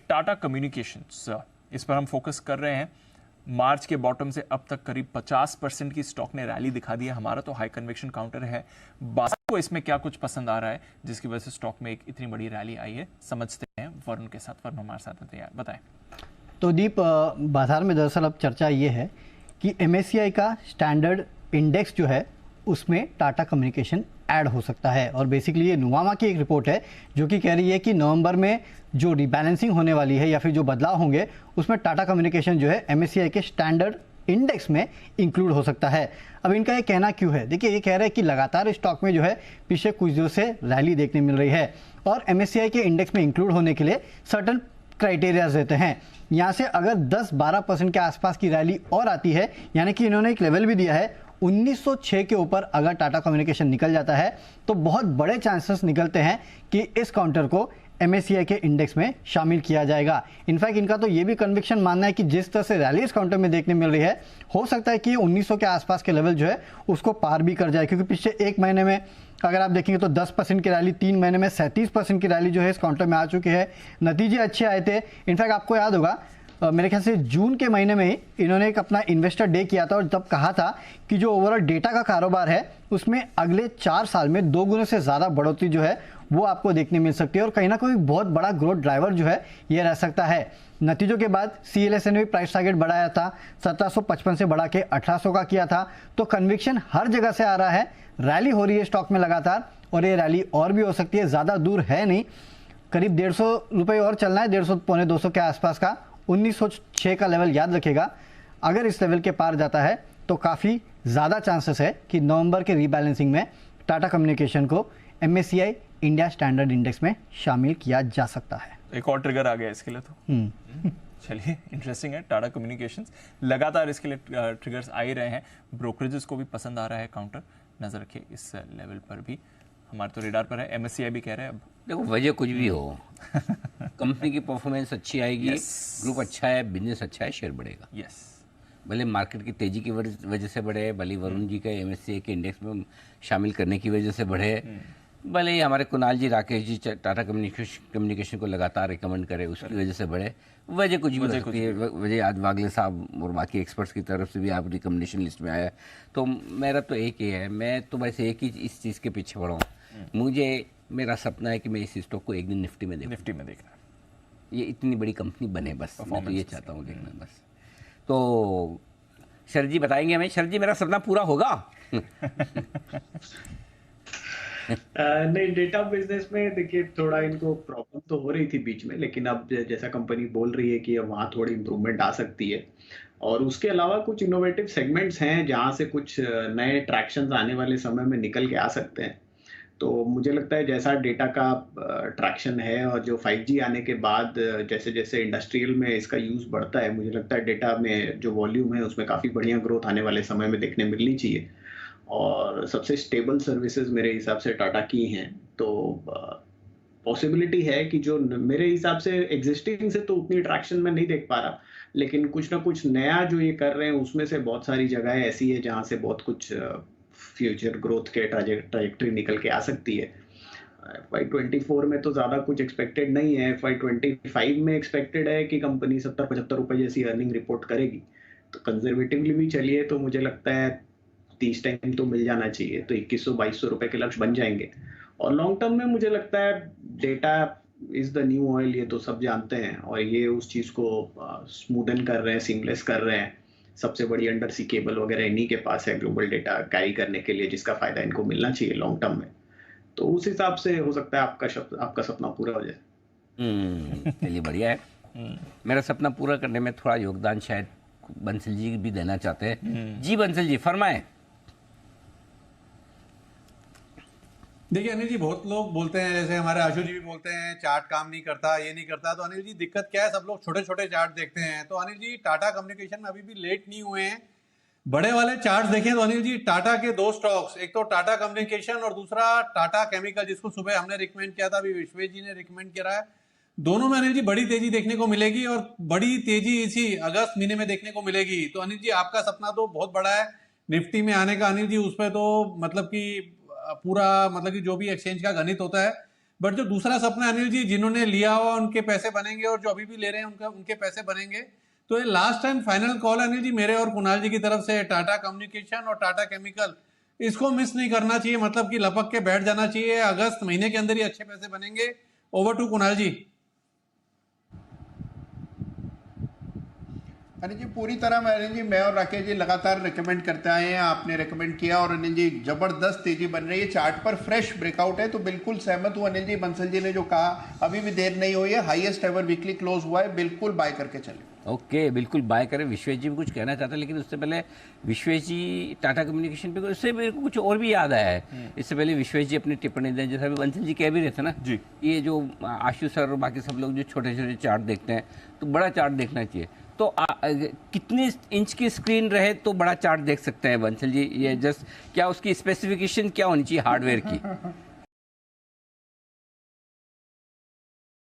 Tata communications, इस पर हम फोकस कर रहे हैं। मार्च के बॉटम से अब तक करीब 50% की स्टॉक ने रैली दिखा दी है। हमारा तो हाई कन्विक्शन काउंटर है, बाजार को इसमें क्या कुछ पसंद आ रहा है जिसकी वजह से स्टॉक में एक इतनी बड़ी रैली आई है, समझते हैं वरुण के साथ। वरुण हमारे साथ हैं तैयार, बताएं। तो दीप, बाजार में दरअसल अब चर्चा ये है कि MSCI का स्टैंडर्ड इंडेक्स जो है उसमें टाटा कम्युनिकेशन ऐड हो सकता है। और बेसिकली ये नुवामा की एक रिपोर्ट है जो कि कह रही है कि नवंबर में जो रिबैलेंसिंग होने वाली है या फिर जो बदलाव होंगे उसमें टाटा कम्युनिकेशन जो है MSCI के स्टैंडर्ड इंडेक्स में इंक्लूड हो सकता है। अब इनका ये कहना क्यों है? देखिए, ये कह रहे हैं कि लगातार स्टॉक में जो है पिछले कुछ दिनों से रैली देखने मिल रही है और MSCI के इंडेक्स में इंक्लूड होने के लिए सर्टन क्राइटेरियाज रहते हैं। यहाँ से अगर 10-12% के आसपास की रैली और आती है, यानी कि इन्होंने एक लेवल भी दिया है 1906 के ऊपर, अगर टाटा कम्युनिकेशन निकल जाता है तो बहुत बड़े चांसेस निकलते हैं कि इस काउंटर को MSCI के इंडेक्स में शामिल किया जाएगा। इनफैक्ट इनका तो ये भी कन्विक्शन मानना है कि जिस तरह से रैली इस काउंटर में देखने मिल रही है, हो सकता है कि 1900 के आसपास के लेवल जो है उसको पार भी कर जाए, क्योंकि पिछले एक महीने में अगर आप देखेंगे तो 10% की रैली, 3 महीने में 37% की रैली जो है इस काउंटर में आ चुकी है। नतीजे अच्छे आए थे। इनफैक्ट आपको याद होगा, मेरे ख्याल से जून के महीने में ही इन्होंने एक अपना इन्वेस्टर डे किया था और तब कहा था कि जो ओवरऑल डेटा का कारोबार है उसमें अगले 4 साल में 2 गुने से ज़्यादा बढ़ोतरी जो है वो आपको देखने मिल सकती है और कहीं ना कहीं बहुत बड़ा ग्रोथ ड्राइवर जो है ये रह सकता है। नतीजों के बाद CLSA ने भी प्राइस टारगेट बढ़ाया था, 1755 से बढ़ा के 1800 का किया था। तो कन्विक्शन हर जगह से आ रहा है, रैली हो रही है स्टॉक में लगातार और ये रैली और भी हो सकती है, ज़्यादा दूर है नहीं। करीब 150 रुपये और चलना है, 150 पौने 200 के आसपास का 1906 का लेवल याद रखेगा। अगर इस लेवल के पार जाता है तो काफ़ी ज़्यादा चांसेस है कि नवंबर के रीबैलेंसिंग में टाटा कम्युनिकेशन को MSCI इंडिया स्टैंडर्ड इंडेक्स में शामिल किया जा सकता है। एक और ट्रिगर आ गया इसके लिए तो। चलिए, इंटरेस्टिंग है। टाटा कम्युनिकेशंस लगातार इसके लिए ट्रिगर्स आ ही रहे हैं। ब्रोकरेजेस को भी पसंद आ रहा है काउंटर, नजर रखिए इस लेवल पर भी। हमारे तो रेडार पर है, MSCI भी कह रहे हैं। अब देखो, वजह कुछ भी हो, कंपनी की परफॉर्मेंस अच्छी आएगी, ग्रुप अच्छा है, बिजनेस अच्छा है, शेयर बढ़ेगा। यस, भले मार्केट की तेजी की वजह से बढ़े, भले वरुण जी का MSCI के इंडेक्स में शामिल करने की वजह से बढ़े, भले ही हमारे कुणाल जी, राकेश जी टाटा कम्युनिकेशन को लगातार रिकमेंड करे उसकी वजह से बढ़े, वजह कुछ भी हो सकती है। वजह आज वागले साहब और बाकी एक्सपर्ट्स की तरफ से भी आप रिकमेंडेशन लिस्ट में आया। तो मेरा तो एक ही है, मैं तो बस एक ही इस चीज़ के पीछे बढ़ा हूँ। मेरा सपना है कि मैं इस स्टॉक को एक दिन निफ्टी में देखना, ये इतनी बड़ी कंपनी बने, बस मैं तो ये चाहता हूँ देखना बस। तो सर जी बताएंगे हमें, सर जी मेरा सपना पूरा होगा? नहीं, डेटा बिजनेस में देखिए थोड़ा इनको प्रॉब्लम तो हो रही थी बीच में, लेकिन अब जैसा कंपनी बोल रही है कि अब वहाँ थोड़ी इम्प्रूवमेंट आ सकती है। और उसके अलावा कुछ इनोवेटिव सेगमेंट्स हैं जहाँ से कुछ नए ट्रैक्शंस आने वाले समय में निकल के आ सकते हैं। तो मुझे लगता है जैसा डेटा का ट्रैक्शन है और जो 5G आने के बाद जैसे जैसे इंडस्ट्रियल में इसका यूज़ बढ़ता है, मुझे लगता है डेटा में जो वॉल्यूम है उसमें काफ़ी बढ़िया ग्रोथ आने वाले समय में देखने मिलनी चाहिए। और सबसे स्टेबल सर्विसेज मेरे हिसाब से टाटा की हैं। तो पॉसिबिलिटी है कि जो मेरे हिसाब से एग्जिस्टिंग से तो उतनी ट्रैक्शन में नहीं देख पा रहा, लेकिन कुछ ना कुछ नया जो ये कर रहे हैं उसमें से बहुत सारी जगह ऐसी है जहाँ से बहुत कुछ फ्यूचर ग्रोथ के ट्राजेक्टरी निकल के आ सकती है। FY24 में तो ज़्यादा कुछ एक्सपेक्टेड नहीं है। FY25 में एक्सपेक्टेड है कि कंपनी 70-75 रुपए जैसी अर्निंग रिपोर्ट करेगी। तो कंजर्वेटिवली भी चलिए तो मुझे लगता है 30 टाइम तो मिल जाना चाहिए, तो 2100-2200 रुपए के लक्ष्य बन जाएंगे। और लॉन्ग टर्म में मुझे लगता है data is the new oil, ये तो सब जानते हैं, और ये उस चीज़ को स्मूदन कर रहे हैं, सीमलेस कर रहे हैं। सबसे बड़ी अंडर सी केबल वगैरह इन्हीं के पास है ग्लोबल डेटा कैरी करने के लिए, जिसका फायदा इनको मिलना चाहिए लॉन्ग टर्म में। तो उस हिसाब से हो सकता है आपका सपना पूरा हो जाए। चलिए, बढ़िया है। मेरा सपना पूरा करने में थोड़ा योगदान शायद बंसल जी भी देना चाहते हैं। जी बंसल जी फरमाएं। देखिए अनिल जी, बहुत लोग बोलते हैं, जैसे हमारे आशु जी भी बोलते हैं चार्ट काम नहीं करता, ये नहीं करता। तो अनिल जी दिक्कत क्या है, सब लोग छोटे छोटे चार्ट देखते हैं। तो अनिल जी टाटा कम्युनिकेशन में अभी भी लेट नहीं हुए हैं, बड़े वाले चार्ट देखें तो अनिल जी टाटा के 2 स्टॉक्स, एक तो टाटा कम्युनिकेशन और दूसरा टाटा केमिकल, जिसको सुबह हमने रिकमेंड किया था, अभी विश्वेश जी ने रिकमेंड किया है। दोनों में अनिल जी बड़ी तेजी देखने को मिलेगी और बड़ी तेजी इसी अगस्त महीने में देखने को मिलेगी। तो अनिल जी आपका सपना तो बहुत बड़ा है निफ्टी में आने का अनिल जी, उस पर तो मतलब कि पूरा मतलब कि जो भी एक्सचेंज का गणित होता है बट जो दूसरा सपना अनिल जी जिन्होंने लिया हुआ उनके पैसे बनेंगे और जो अभी भी ले रहे हैं उनके पैसे बनेंगे। तो ये last and final call Anil ji मेरे और कुणाल जी की तरफ से, टाटा कम्युनिकेशन और टाटा केमिकल इसको मिस नहीं करना चाहिए, मतलब कि लपक के बैठ जाना चाहिए। अगस्त महीने के अंदर ही अच्छे पैसे बनेंगे। ओवर टू कुणाल जी। अनिल जी पूरी तरह अनिल जी मैं और राकेश जी लगातार रिकमेंड करते आए हैं, आपने रिकमेंड किया और अनिल जी जबरदस्त तेजी बन रही है। चार्ट पर फ्रेश ब्रेकआउट है तो बिल्कुल सहमत हूं अनिल जी, बंसल जी ने जो कहा, अभी भी देर नहीं हुई है, हाईएस्ट एवर वीकली क्लोज हुआ है, बिल्कुल बाय करके चले। ओके, बिल्कुल बाय करें। विश्वेश जी भी कुछ कहना चाहते हैं, लेकिन उससे पहले विश्वेश जी टाटा कम्युनिकेशन पे, उससे मेरे को कुछ और भी याद आया है। इससे पहले विश्वेश जी अपनी टिप्पणी दें, जैसा अभी बंसल जी कह भी रहे थे ना जी, ये जो आशु सर और बाकी सब लोग जो छोटे छोटे चार्ट देखते हैं, तो बड़ा चार्ट देखना चाहिए। तो कितनी इंच की स्क्रीन रहे तो बड़ा चार्ट देख सकते हैं बंसल जी? ये जस्ट क्या उसकी स्पेसिफिकेशन क्या होनी चाहिए हार्डवेयर की?